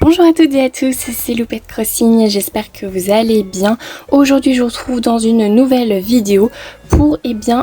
Bonjour à toutes et à tous, c'est Loupette Crossing, j'espère que vous allez bien. Aujourd'hui je vous retrouve dans une nouvelle vidéo pour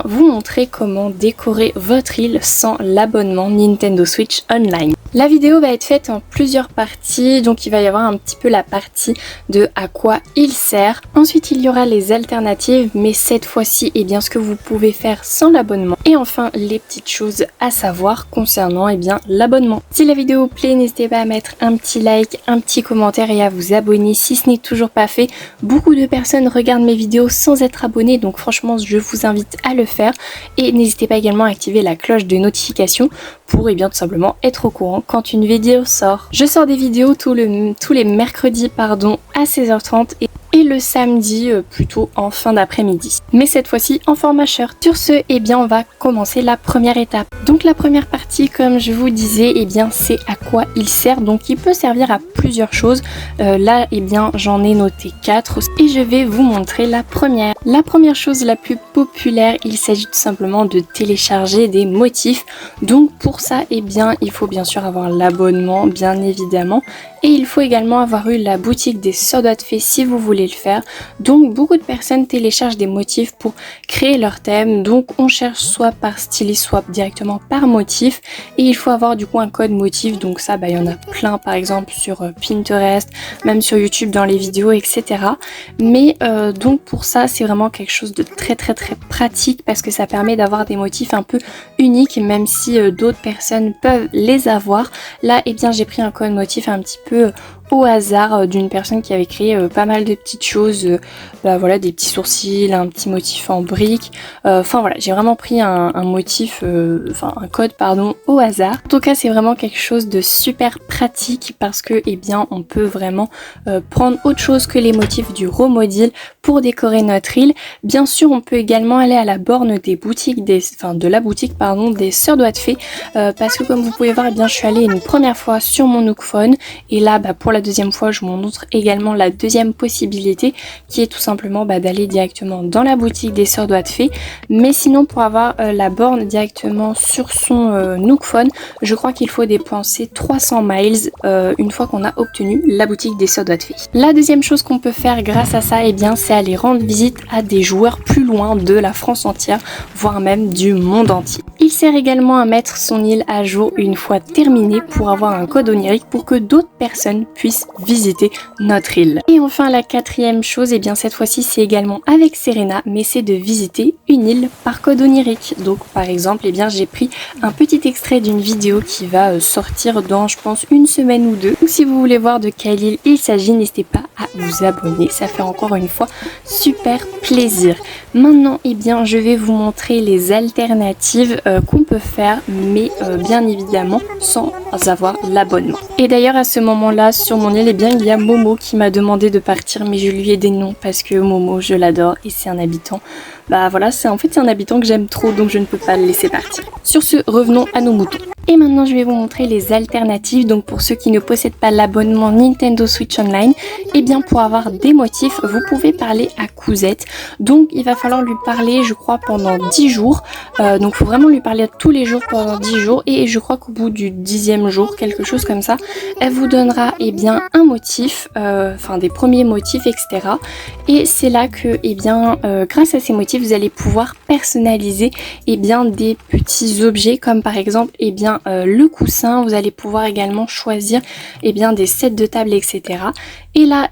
vous montrer comment décorer votre île sans l'abonnement Nintendo Switch Online. La vidéo va être faite en plusieurs parties, donc il va y avoir un petit peu la partie de à quoi il sert. Ensuite il y aura les alternatives, mais cette fois-ci ce que vous pouvez faire sans l'abonnement. Et enfin les petites choses à savoir concernant l'abonnement. Si la vidéo vous plaît, n'hésitez pas à mettre un petit like, un petit commentaire et à vous abonner si ce n'est toujours pas fait. Beaucoup de personnes regardent mes vidéos sans être abonnées, donc franchement je vous invite à le faire. Et n'hésitez pas également à activer la cloche de notification pour tout simplement être au courant quand une vidéo sort. Je sors des vidéos tous les mercredis à 16h30 et le samedi plutôt en fin d'après-midi. Mais cette fois-ci en format short. Sur ce, on va commencer la première étape. Donc la première partie, comme je vous disais, c'est à quoi il sert. Donc il peut servir à plusieurs choses. Là, j'en ai noté 4 et je vais vous montrer la première. La première chose la plus populaire, il s'agit tout simplement de télécharger des motifs. Donc pour ça, il faut bien sûr avoir l'abonnement, bien évidemment. Et il faut également avoir eu la boutique des Sœurs Doigts de Fée si vous voulez le faire. Donc beaucoup de personnes téléchargent des motifs pour créer leur thème. Donc on cherche soit par styliste, soit directement par motif. Et il faut avoir du coup un code motif. Donc ça, il y en a plein par exemple sur Pinterest, même sur YouTube dans les vidéos, etc. Mais donc pour ça, c'est vraiment quelque chose de très pratique parce que ça permet d'avoir des motifs un peu uniques, même si d'autres personnes peuvent les avoir. Là, j'ai pris un code motif un petit peu au hasard d'une personne qui avait créé pas mal de petites choses, des petits sourcils, un petit motif en brique, j'ai vraiment pris un motif, un code au hasard. En tout cas c'est vraiment quelque chose de super pratique parce que on peut vraiment prendre autre chose que les motifs du Romodil pour décorer notre île. Bien sûr on peut également aller à la borne des boutiques, des Sœurs Doigts de Fée, parce que comme vous pouvez voir je suis allée une première fois sur mon Nook Phone et là pour la deuxième fois je vous montre également la deuxième possibilité qui est tout simplement d'aller directement dans la boutique des Sœurs Doigts de Fée. Mais sinon pour avoir la borne directement sur son Nook Phone, je crois qu'il faut dépenser 300 miles une fois qu'on a obtenu la boutique des Sœurs Doigts de Fée. La deuxième chose qu'on peut faire grâce à ça c'est aller rendre visite à des joueurs plus loin de la France entière, voire même du monde entier. Il sert également à mettre son île à jour une fois terminée pour avoir un code onirique pour que d'autres personnes puissent visiter notre île. Et enfin la quatrième chose, cette fois-ci c'est également avec Serena, mais c'est de visiter une île par code onirique. Donc par exemple j'ai pris un petit extrait d'une vidéo qui va sortir dans je pense une semaine ou deux. Donc si vous voulez voir de quelle île il s'agit, n'hésitez pas à vous abonner, ça fait encore une fois super plaisir. Maintenant je vais vous montrer les alternatives qu'on peut faire, mais bien évidemment sans avoir l'abonnement. Et d'ailleurs à ce moment-là sur mon île il y a Momo qui m'a demandé de partir, mais je lui ai dit non parce que Momo je l'adore et c'est un habitant. C'est un habitant que j'aime trop, donc je ne peux pas le laisser partir. Sur ce, revenons à nos moutons. Et maintenant je vais vous montrer les alternatives. Donc pour ceux qui ne possèdent pas l'abonnement Nintendo Switch Online, pour avoir des motifs, vous pouvez parler à Cousette. Donc il va falloir lui parler je crois pendant 10 jours. Donc il faut vraiment lui parler tous les jours pendant 10 jours. Et je crois qu'au bout du 10e jour, quelque chose comme ça, elle vous donnera un motif, des premiers motifs, etc. Et c'est là que grâce à ces motifs, vous allez pouvoir personnaliser des petits objets comme par exemple le coussin. Vous allez pouvoir également choisir des sets de table, etc. Et là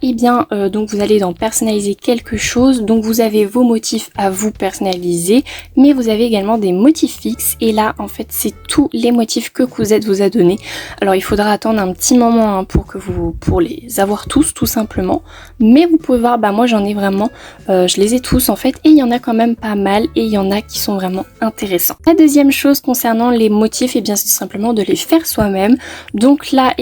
donc vous allez personnaliser quelque chose. Donc vous avez vos motifs à vous personnaliser, mais vous avez également des motifs fixes et là en fait c'est tous les motifs que Cousette vous a donné. Alors il faudra attendre un petit moment pour les avoir tous tout simplement, mais vous pouvez voir moi j'en ai vraiment je les ai tous en fait et il y en a quand même pas mal et il y en a qui sont vraiment intéressants. La deuxième chose concernant les motifs c'est simplement de les faire soi-même. Donc là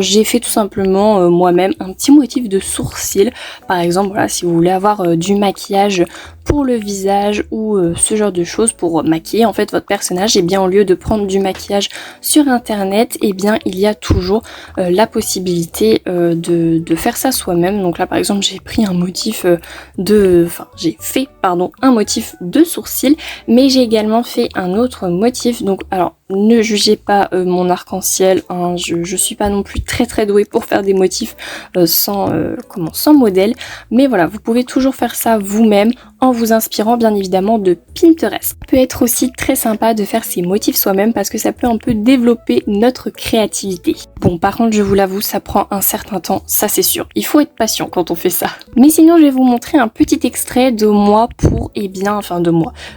j'ai fait tout simplement moi-même un petit motif de sourcil par exemple. Si vous voulez avoir du maquillage pour le visage ou ce genre de choses pour maquiller en fait votre personnage, au lieu de prendre du maquillage sur internet, il y a toujours la possibilité de faire ça soi-même. Donc là par exemple j'ai pris un motif j'ai fait un motif de sourcil, mais j'ai également fait un autre motif. Donc alors ne jugez pas mon arc-en-ciel, hein, je suis pas non plus très douée pour faire des motifs sans modèle, mais voilà, vous pouvez toujours faire ça vous-même en vous inspirant bien évidemment de Pinterest. Ça peut être aussi très sympa de faire ces motifs soi-même parce que ça peut un peu développer notre créativité. Bon, par contre, je vous l'avoue, ça prend un certain temps, ça c'est sûr. Il faut être patient quand on fait ça. Mais sinon, je vais vous montrer un petit extrait de moi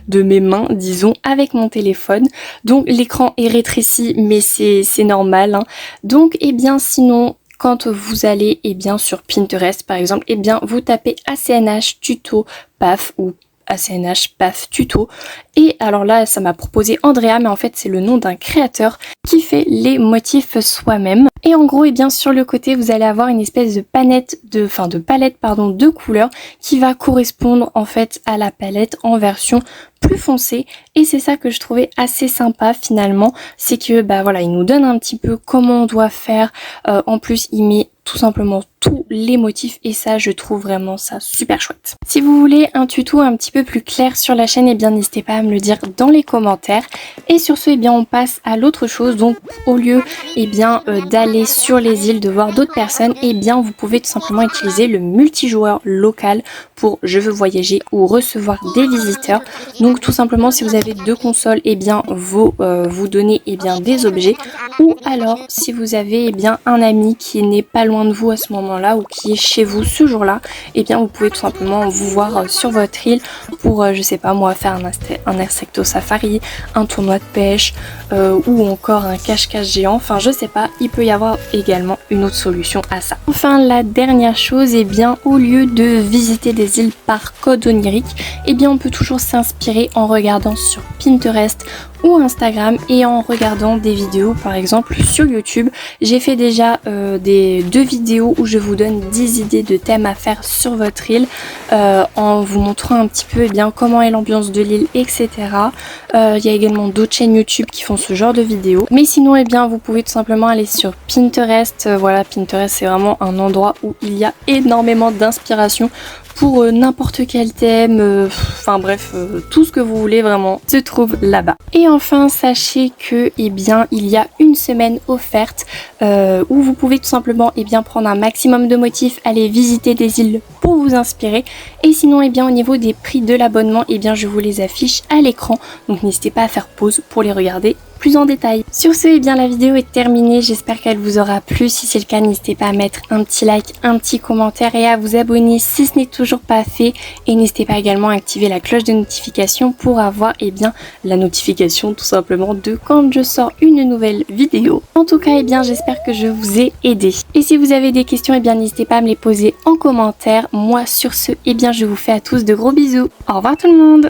de mes mains, disons, avec mon téléphone. Donc l'écran est rétréci, mais c'est normal, hein. Donc, sinon, quand vous allez sur Pinterest par exemple, vous tapez ACNH tuto paf ou ACNH paf tuto, et alors là ça m'a proposé Andrea, mais en fait c'est le nom d'un créateur qui fait les motifs soi-même. Et en gros sur le côté vous allez avoir une espèce de palette de couleurs qui va correspondre en fait à la palette en version plus foncée, et c'est ça que je trouvais assez sympa finalement, c'est que il nous donne un petit peu comment on doit faire, en plus il met tout simplement tous les motifs, et ça je trouve vraiment ça super chouette. Si vous voulez un tuto un petit peu plus clair sur la chaîne, n'hésitez pas à me le dire dans les commentaires. Et sur ce on passe à l'autre chose. Donc au lieu d'aller sur les îles, de voir d'autres personnes, vous pouvez tout simplement utiliser le multijoueur local pour je veux voyager ou recevoir des visiteurs. Donc tout simplement si vous avez deux consoles, vous donnez des objets, ou alors si vous avez un ami qui n'est pas loin de vous à ce moment-là ou qui est chez vous ce jour-là, vous pouvez tout simplement vous voir sur votre île pour je sais pas moi, faire un insecto safari, un tournoi de pêche ou encore un cache-cache géant, enfin je sais pas, il peut y avoir également une autre solution à ça. Enfin la dernière chose, au lieu de visiter des îles par code onirique, on peut toujours s'inspirer en regardant sur Pinterest ou Instagram et en regardant des vidéos par exemple sur YouTube. J'ai fait déjà deux vidéos où je vous donne 10 idées de thèmes à faire sur votre île, en vous montrant un petit peu comment est l'ambiance de l'île, etc. Il y a également d'autres chaînes YouTube qui font ce genre de vidéos. Mais sinon vous pouvez tout simplement aller sur Pinterest. Voilà, Pinterest c'est vraiment un endroit où il y a énormément d'inspiration pour n'importe quel thème, tout ce que vous voulez vraiment se trouve là-bas. Et enfin sachez que il y a une semaine offerte où vous pouvez tout simplement prendre un maximum de motifs, aller visiter des îles pour vous inspirer. Et sinon au niveau des prix de l'abonnement, je vous les affiche à l'écran, donc n'hésitez pas à faire pause pour les regarder plus en détail. Sur ce, la vidéo est terminée, j'espère qu'elle vous aura plu. Si c'est le cas, n'hésitez pas à mettre un petit like, un petit commentaire et à vous abonner si ce n'est toujours pas fait. Et n'hésitez pas également à activer la cloche de notification pour avoir la notification tout simplement de quand je sors une nouvelle vidéo. En tout cas, j'espère que je vous ai aidé. Et si vous avez des questions, n'hésitez pas à me les poser en commentaire. Moi sur ce, je vous fais à tous de gros bisous. Au revoir tout le monde.